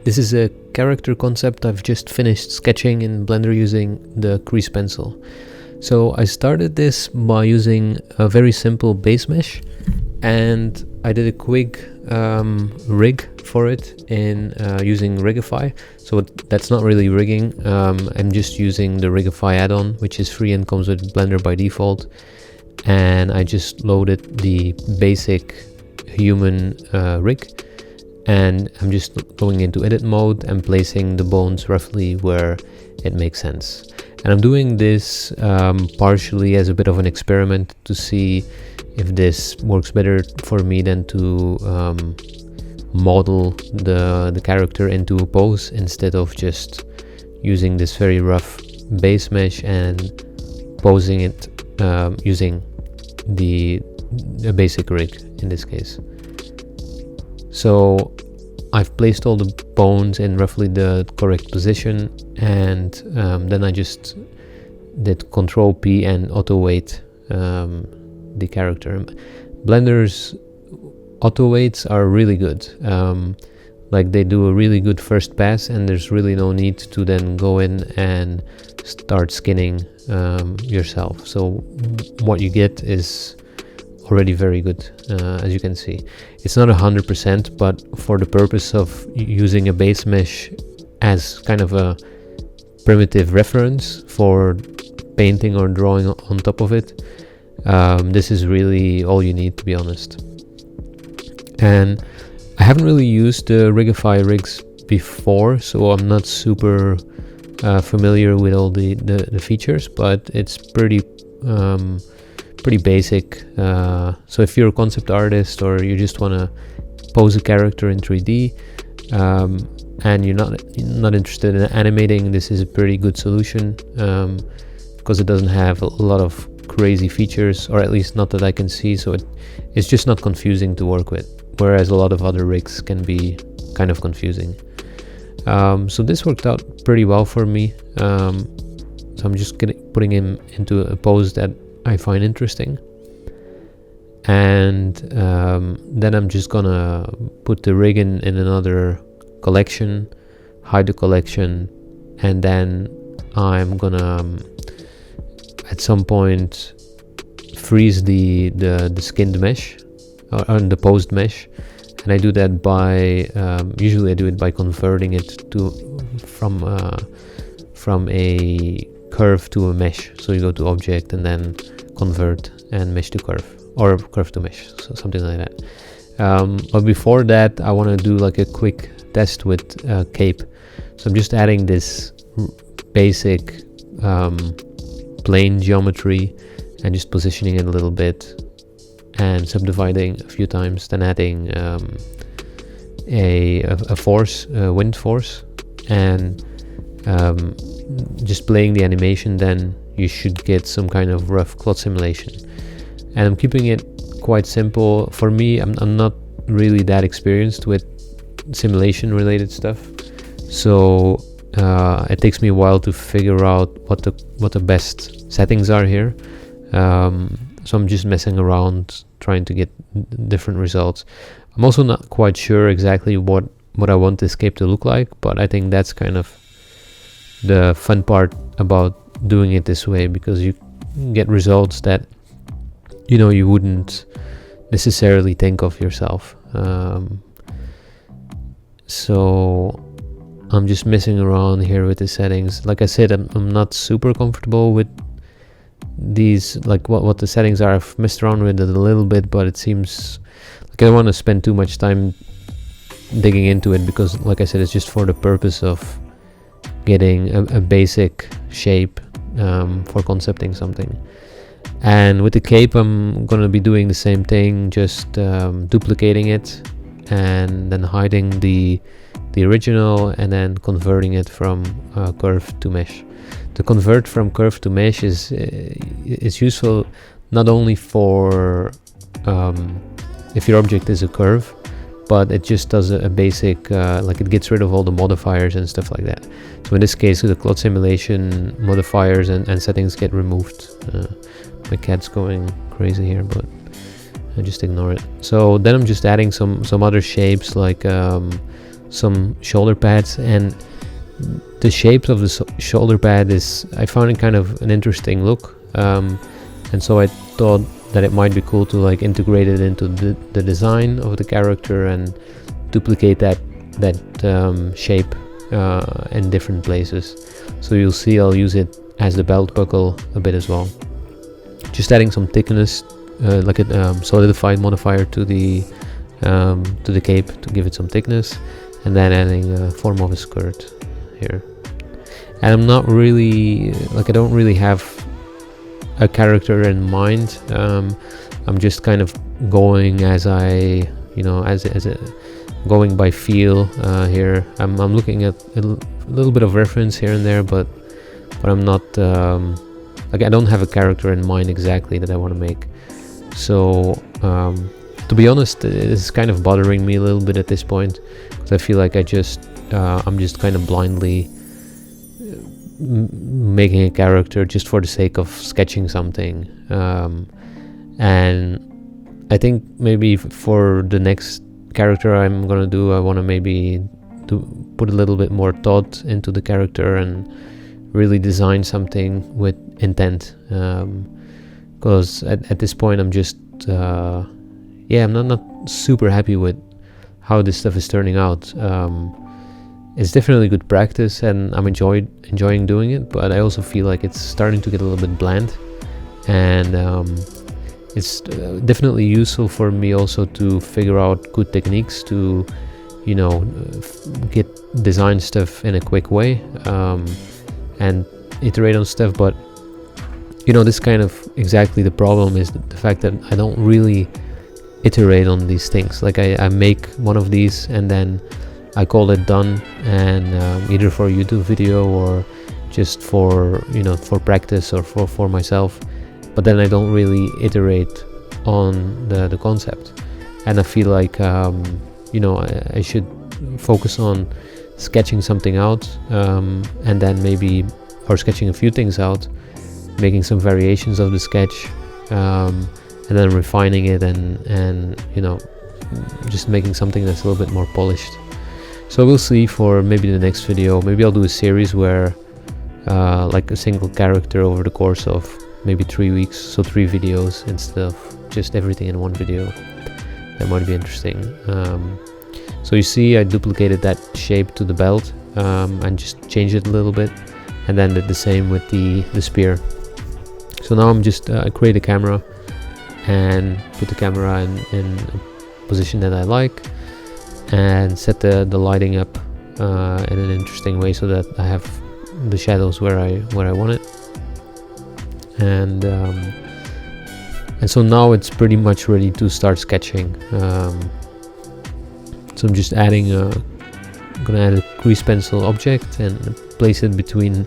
This is a character concept I've just finished sketching in Blender using the crease pencil. So I started this by using a very simple base mesh, and I did a quick rig for it in using Rigify. So that's not really rigging. I'm just using the Rigify add-on, which is free and comes with Blender by default. And I just loaded the basic human rig, and I'm just going into edit mode and placing the bones roughly where it makes sense. And I'm doing this partially as a bit of an experiment to see if this works better for me than to model the character into a pose instead of just using this very rough base mesh and posing it using the basic rig in this case. So I've placed all the bones in roughly the correct position, and then I just did Control P and auto weight the character. Blender's auto weights are really good. Like they do a really good first pass, and there's really no need to then go in and start skinning yourself. So what you get is already very good, as you can see. It's not 100%, but for the purpose of using a base mesh as kind of a primitive reference for painting or drawing on top of it, this is really all you need, to be honest. And I haven't really used the Rigify rigs before, so I'm not super familiar with all the features, but it's pretty basic. So if you're a concept artist or you just want to pose a character in 3D and you're not interested in animating, this is a pretty good solution because it doesn't have a lot of crazy features, or at least not that I can see, so it's just not confusing to work with, whereas a lot of other rigs can be kind of confusing. So this worked out pretty well for me. So I'm just putting him into a pose that I find interesting, and then I'm just gonna put the rig in another collection, hide the collection, and then I'm gonna at some point freeze the skinned mesh or the posed mesh, and I do that by usually I do it by converting it from a curve to a mesh. So you go to object and then convert and mesh to curve, or curve to mesh, so something like that. But before that, I want to do like a quick test with cape. So I'm just adding this basic plane geometry and just positioning it a little bit and subdividing a few times, then adding a force, wind force, and just playing the animation. Then you should get some kind of rough cloth simulation, and I'm keeping it quite simple. For me, I'm not really that experienced with simulation related stuff, so it takes me a while to figure out what the best settings are here. So I'm just messing around trying to get different results. I'm also not quite sure exactly what I want this cape to look like, but I think that's kind of the fun part about doing it this way, because you get results that you wouldn't necessarily think of yourself. So I'm just messing around here with the settings. Like I said, I'm not super comfortable with these, like what the settings are. I've messed around with it a little bit, but it seems like I don't want to spend too much time digging into it, because like I said, it's just for the purpose of getting a basic shape for concepting something. And with the cape, I'm gonna be doing the same thing, just duplicating it and then hiding the original and then converting it from curve to mesh. To convert from curve to mesh is useful not only for if your object is a curve, but it just does a basic like it gets rid of all the modifiers and stuff like that. So in this case, the cloth simulation modifiers and settings get removed. My cat's going crazy here, but I just ignore it. So then I'm just adding some other shapes, like some shoulder pads, and the shapes of the shoulder pad I found it kind of an interesting look, and so I thought that it might be cool to like integrate it into the design of the character and duplicate that shape in different places. So you'll see I'll use it as the belt buckle a bit as well, just adding some thickness, like a solidified modifier to the cape to give it some thickness, and then adding a form of a skirt here. And I'm not really like, I don't really have a character in mind. I'm just kind of going as I, going by feel here. I'm looking at a little bit of reference here and there, but I'm not like, I don't have a character in mind exactly that I want to make. So to be honest, it's kind of bothering me a little bit at this point, because I feel like I'm just kind of blindly making a character just for the sake of sketching something, and I think maybe for the next character I'm gonna do, I want to maybe put a little bit more thought into the character and really design something with intent, because at this point I'm just I'm not super happy with how this stuff is turning out. It's definitely good practice and I'm enjoying doing it, but I also feel like it's starting to get a little bit bland, and it's definitely useful for me also to figure out good techniques to get design stuff in a quick way, and iterate on stuff. But this kind of exactly the problem is the fact that I don't really iterate on these things. Like I make one of these and then I call it done, and either for a YouTube video or just for for practice or for myself, but then I don't really iterate on the concept. And I feel like I should focus on sketching something out, and then maybe, or sketching a few things out, making some variations of the sketch, and then refining it and just making something that's a little bit more polished. So we'll see for maybe the next video. Maybe I'll do a series where like a single character over the course of maybe 3 weeks, so 3 videos instead of just everything in one video. That might be interesting. So you see I duplicated that shape to the belt, and just changed it a little bit, and then did the same with the spear. So now I'm just create a camera and put the camera in a position that I like, and set the lighting up in an interesting way so that I have the shadows where I want it, and so now it's pretty much ready to start sketching. So I'm just adding gonna add a crease pencil object and place it between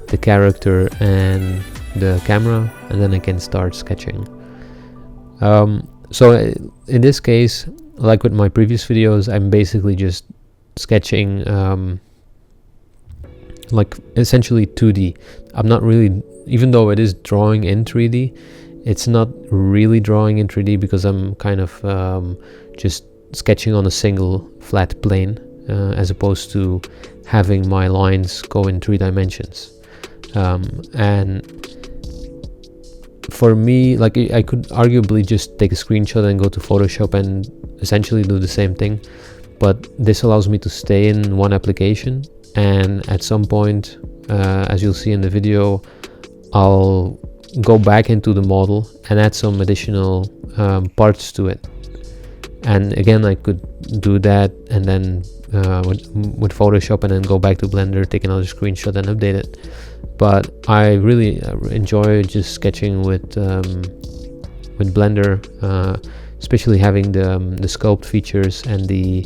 the character and the camera, and then I can start sketching. So in this case, like with my previous videos, I'm basically just sketching like essentially 2D. I'm not really, even though it is drawing in 3D, it's not really drawing in 3D because I'm kind of just sketching on a single flat plane, as opposed to having my lines go in 3 dimensions. And for me, like, I could arguably just take a screenshot and go to Photoshop and essentially do the same thing, but this allows me to stay in one application, and at some point, as you'll see in the video, I'll go back into the model and add some additional parts to it. And again, I could do that and then with Photoshop, and then go back to Blender, take another screenshot and update it. But I really enjoy just sketching with Blender, especially having the sculpt features and the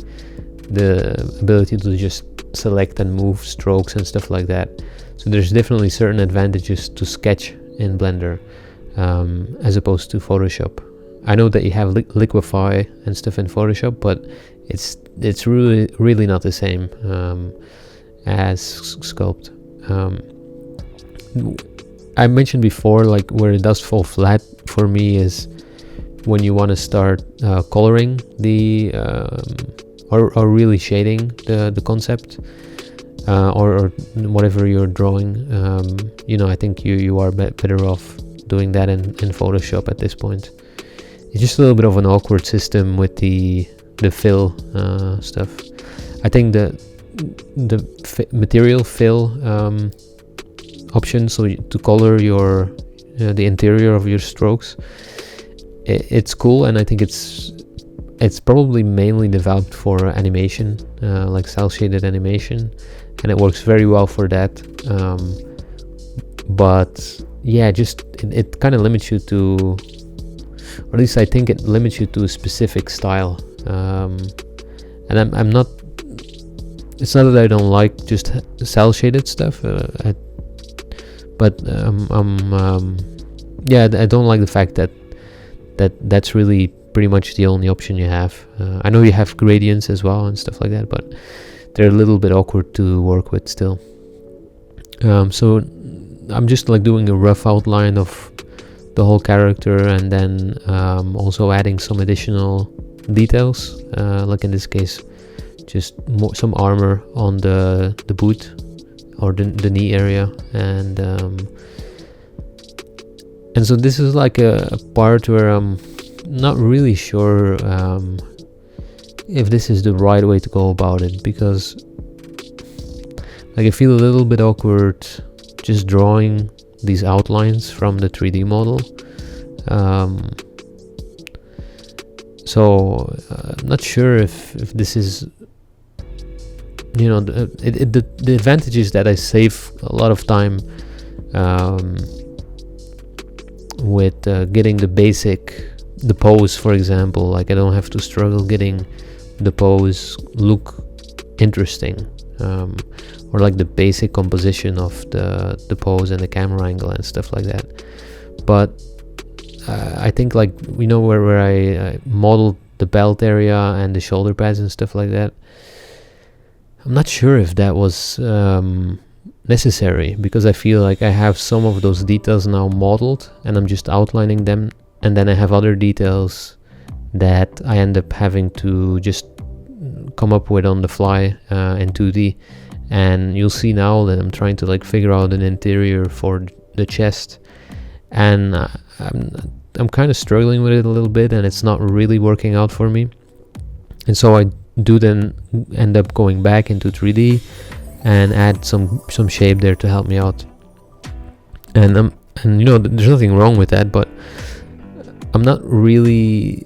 ability to just select and move strokes and stuff like that. So there's definitely certain advantages to sketch in Blender as opposed to Photoshop. I know that you have liquify and stuff in Photoshop, but it's really not the same as sculpt. I mentioned before, like, where it does fall flat for me is when you want to start coloring the or really shading the concept, or whatever you're drawing. I think you are better off doing that in Photoshop at this point. It's just a little bit of an awkward system with the fill stuff. I think the material fill option, so to color your the interior of your strokes, it's cool, and I think it's probably mainly developed for animation, like cel shaded animation, and it works very well for that. But yeah, just it kind of limits you to, or at least I think it limits you to a specific style. And I'm not. It's not that I don't like just cel shaded stuff, but I don't like the fact that's really pretty much the only option you have. I know you have gradients as well and stuff like that, but they're a little bit awkward to work with still. So I'm just like doing a rough outline of the whole character, and then also adding some additional details, like in this case just some armor on the boot or the knee area, and so this is like a part where I'm not really sure if this is the right way to go about it, because like I feel a little bit awkward just drawing these outlines from the 3D model. So I'm not sure if this is, the advantage is that I save a lot of time with getting the pose, for example. Like I don't have to struggle getting the pose look interesting, or like the basic composition of the pose and the camera angle and stuff like that. But I think like where I modeled the belt area and the shoulder pads and stuff like that, I'm not sure if that was necessary, because I feel like I have some of those details now modeled and I'm just outlining them, and then I have other details that I end up having to just come up with on the fly in 2D. And you'll see now that I'm trying to like figure out an interior for the chest, and I'm kind of struggling with it a little bit, and it's not really working out for me. And so I do then end up going back into 3D and add some shape there to help me out. And there's nothing wrong with that, but I'm not really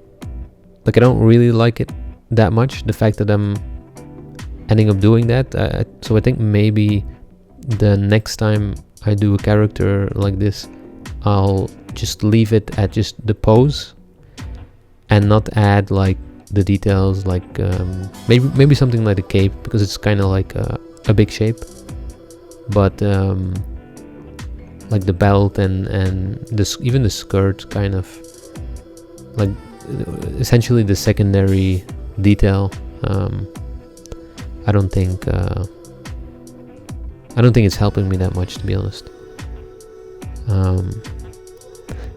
like, I don't really like it that much, the fact that I'm ending up doing that. So I think maybe the next time I do a character like this, I'll just leave it at just the pose and not add like the details, like maybe something like a cape, because it's kind of like a big shape. But like the belt and this, even the skirt, kind of like essentially the secondary detail. I don't think it's helping me that much, to be honest. And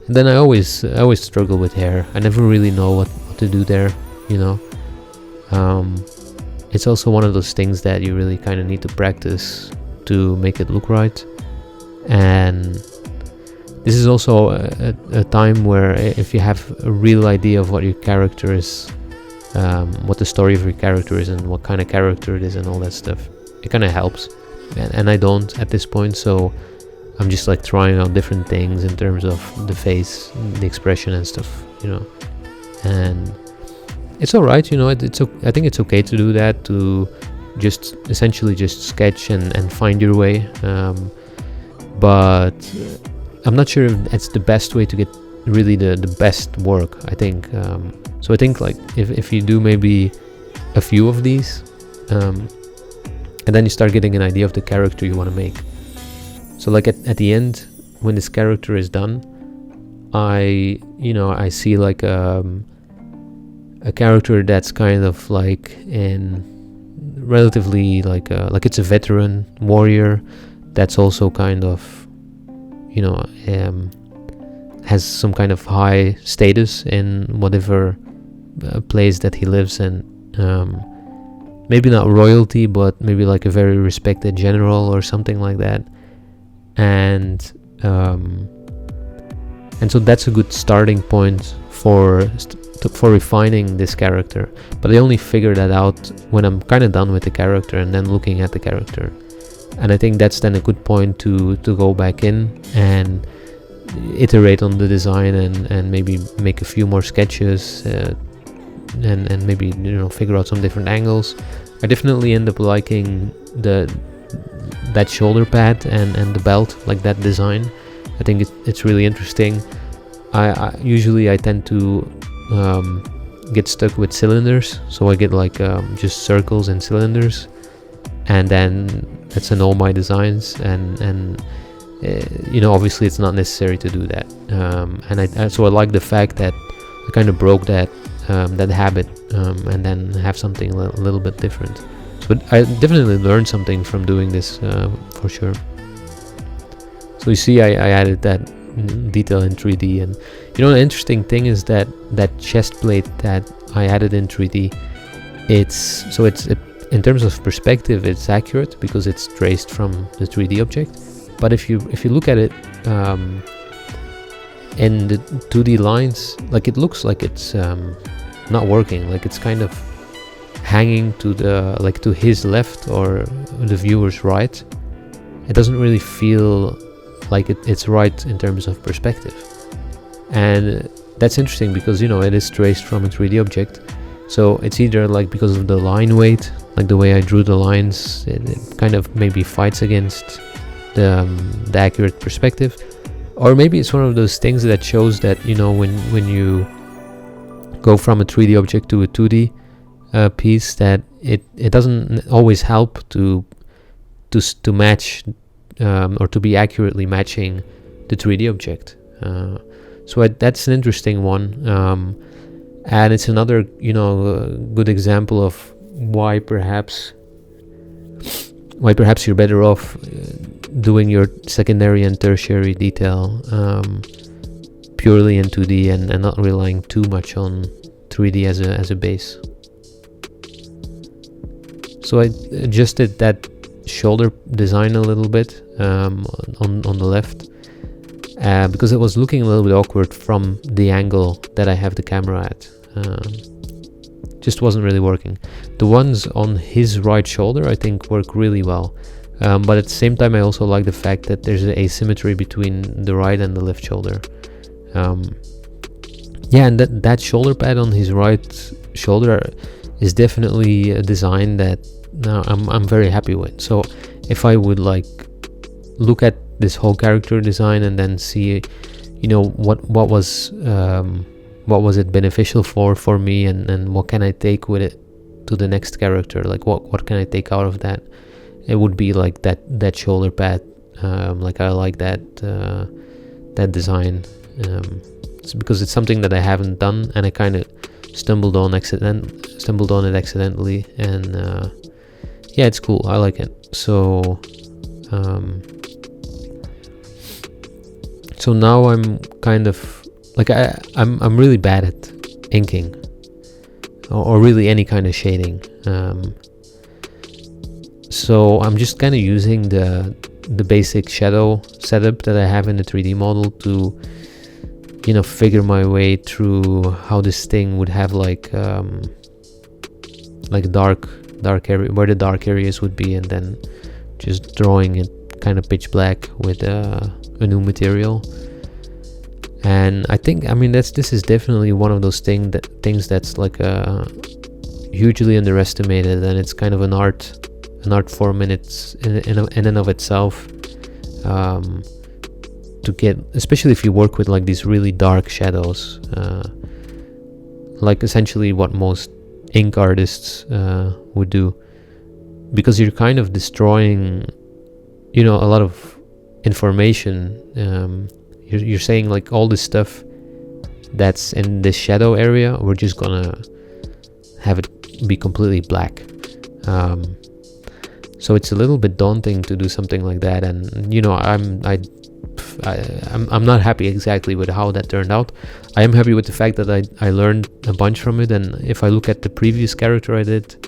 then I always struggle with hair. I never really know what to do there, it's also one of those things that you really kind of need to practice to make it look right. And this is also a time where if you have a real idea of what your character is, what the story of your character is and what kind of character it is and all that stuff, it kind of helps. And I don't at this point, so I'm just like trying out different things in terms of the face, the expression and stuff, and it's all right, I think it's okay to do that, to just essentially just sketch and find your way, but I'm not sure if it's the best way to get really the best work, I think. So I think like if you do maybe a few of these, and then you start getting an idea of the character you want to make. So like at the end, when this character is done, I see like a character that's kind of like in relatively like it's a veteran warrior that's also kind of has some kind of high status in whatever place that he lives in, maybe not royalty, but maybe like a very respected general or something like that. And so that's a good starting point for refining this character. But I only figure that out when I'm kind of done with the character and then looking at the character. And I think that's then a good point to go back in and iterate on the design and maybe make a few more sketches and maybe figure out some different angles. I definitely end up liking that shoulder pad and the belt, like that design. I think it's really interesting. I usually tend to get stuck with cylinders, so I get like just circles and cylinders, and then that's in all my designs. And obviously it's not necessary to do that. So I like the fact that I kind of broke that habit, and then have something a little bit different. So I definitely learned something from doing this, for sure. So you see, I added that detail in 3D, and the interesting thing is that chest plate that I added in 3D, it's in terms of perspective, it's accurate because it's traced from the 3D object. But if you look at it in the 2D lines, like it looks like it's not working, like it's kind of hanging to his left or the viewer's right. It doesn't really feel like it's right in terms of perspective. And that's interesting because it is traced from a 3D object. So it's either like because of the line weight, like the way I drew the lines, it kind of maybe fights against the accurate perspective, or maybe it's one of those things that shows that when you go from a 3D object to a 2D piece, that it doesn't always help to match or to be accurately matching the 3D object. So that's an interesting one, and it's another good example of why perhaps you're better off doing your secondary and tertiary detail purely in 2D and not relying too much on 3D as a base. So I adjusted that shoulder design a little bit on the left, because it was looking a little bit awkward from the angle that I have the camera at. Just wasn't really working. The ones on his right shoulder I think work really well, but at the same time I also like the fact that there's an asymmetry between the right and the left shoulder. And that shoulder pad on his right shoulder is definitely a design that I'm very happy with. So if I would like look at this whole character design and then see what was it beneficial for me, and what can I take with it to the next character, like what can I take out of that, it would be like that shoulder pad. Like I like that design. It's because it's something that I haven't done, and I kind of stumbled on it accidentally, and it's cool. I like it. So now I'm kind of like I'm really bad at inking or really any kind of shading. So I'm just kind of using the basic shadow setup that I have in the 3D model to figure my way through how this thing would have like dark area, where the dark areas would be, and then just drawing it kind of pitch black with a new material. And I think this is definitely one of those things that's like hugely underestimated, and it's kind of an art form in and of itself, to get, especially if you work with like these really dark shadows, like essentially what most ink artists would do, because you're kind of destroying a lot of information. You're saying like all this stuff that's in this shadow area, we're just gonna have it be completely black. So it's a little bit daunting to do something like that, and I'm not happy exactly with how that turned out. I am happy with the fact that I learned a bunch from it, and if I look at the previous character I did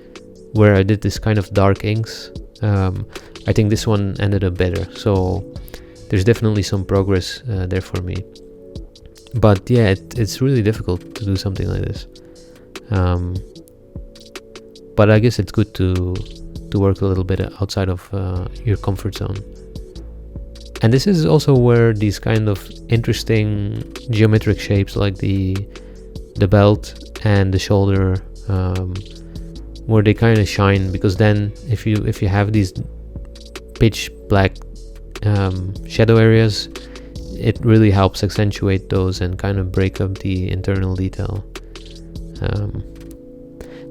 where I did this kind of dark inks, I think this one ended up better. So there's definitely some progress there for me. But yeah, it's really difficult to do something like this. But I guess it's good to work a little bit outside of your comfort zone. And this is also where these kind of interesting geometric shapes like the belt and the shoulder, where they kind of shine, because then if you have these pitch black shadow areas, it really helps accentuate those and kind of break up the internal detail.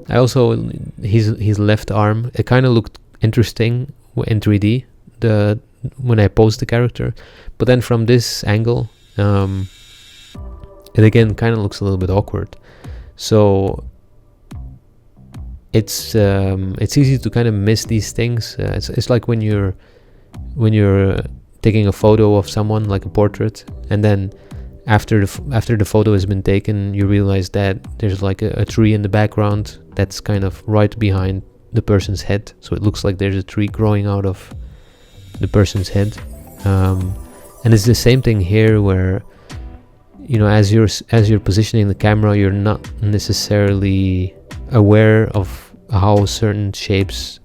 I also, his left arm, it kind of looked interesting in 3D when I posed the character, but then from this angle, it again kind of looks a little bit awkward. So it's easy to kind of miss these things. It's like when you're taking a photo of someone, like a portrait, and then after the photo has been taken, you realize that there's like a tree in the background that's kind of right behind the person's head, so it looks like there's a tree growing out of the person's head. And it's the same thing here, where as you're positioning the camera, you're not necessarily aware of how certain shapes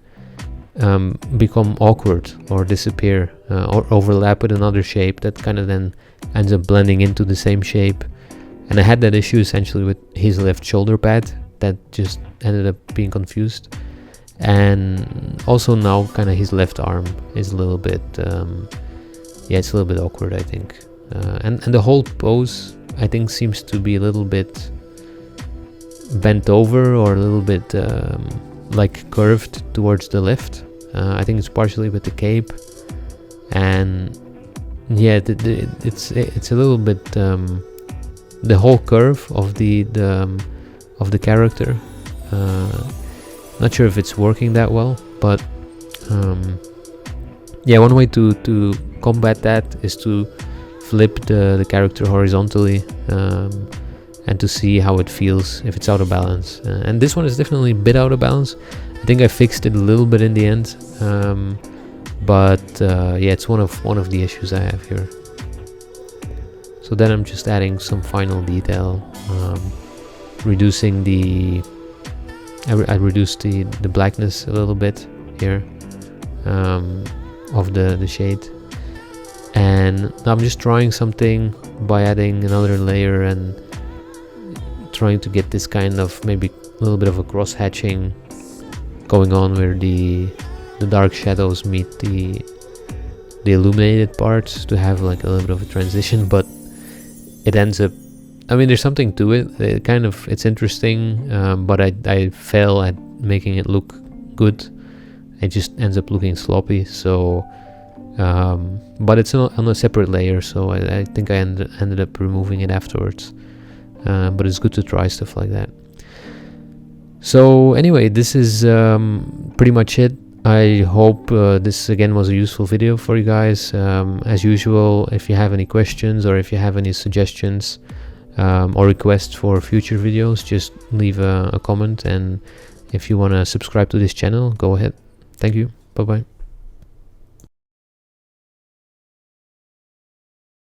become awkward or disappear, or overlap with another shape that kind of then ends up blending into the same shape. And I had that issue essentially with his left shoulder pad, that just ended up being confused. And also now kind of his left arm is a little bit it's a little bit awkward, I think. And the whole pose, I think, seems to be a little bit bent over, or a little bit like curved towards the left. I think it's partially with the cape, and yeah, it's a little bit the whole curve of the character. Not sure if it's working that well, but yeah, one way to combat that is to flip the character horizontally, and to see how it feels if it's out of balance. And this one is definitely a bit out of balance. I think I fixed it a little bit in the end, but yeah, it's one of the issues I have here. So then I'm just adding some final detail, reducing I reduced the blackness a little bit here, of the shade. And now I'm just trying something by adding another layer and trying to get this kind of maybe a little bit of a cross hatching going on, where the dark shadows meet the illuminated parts, to have like a little bit of a transition. But it ends up, I mean, there's something to it. It's interesting, but I fail at making it look good. It just ends up looking sloppy. So but it's on a separate layer, so I think I ended up removing it afterwards. But it's good to try stuff like that. So anyway, this is pretty much it. I hope this again was a useful video for you guys. As usual, if you have any questions, or if you have any suggestions or requests for future videos, just leave a comment. And if you want to subscribe to this channel, go ahead. Thank you. Bye bye.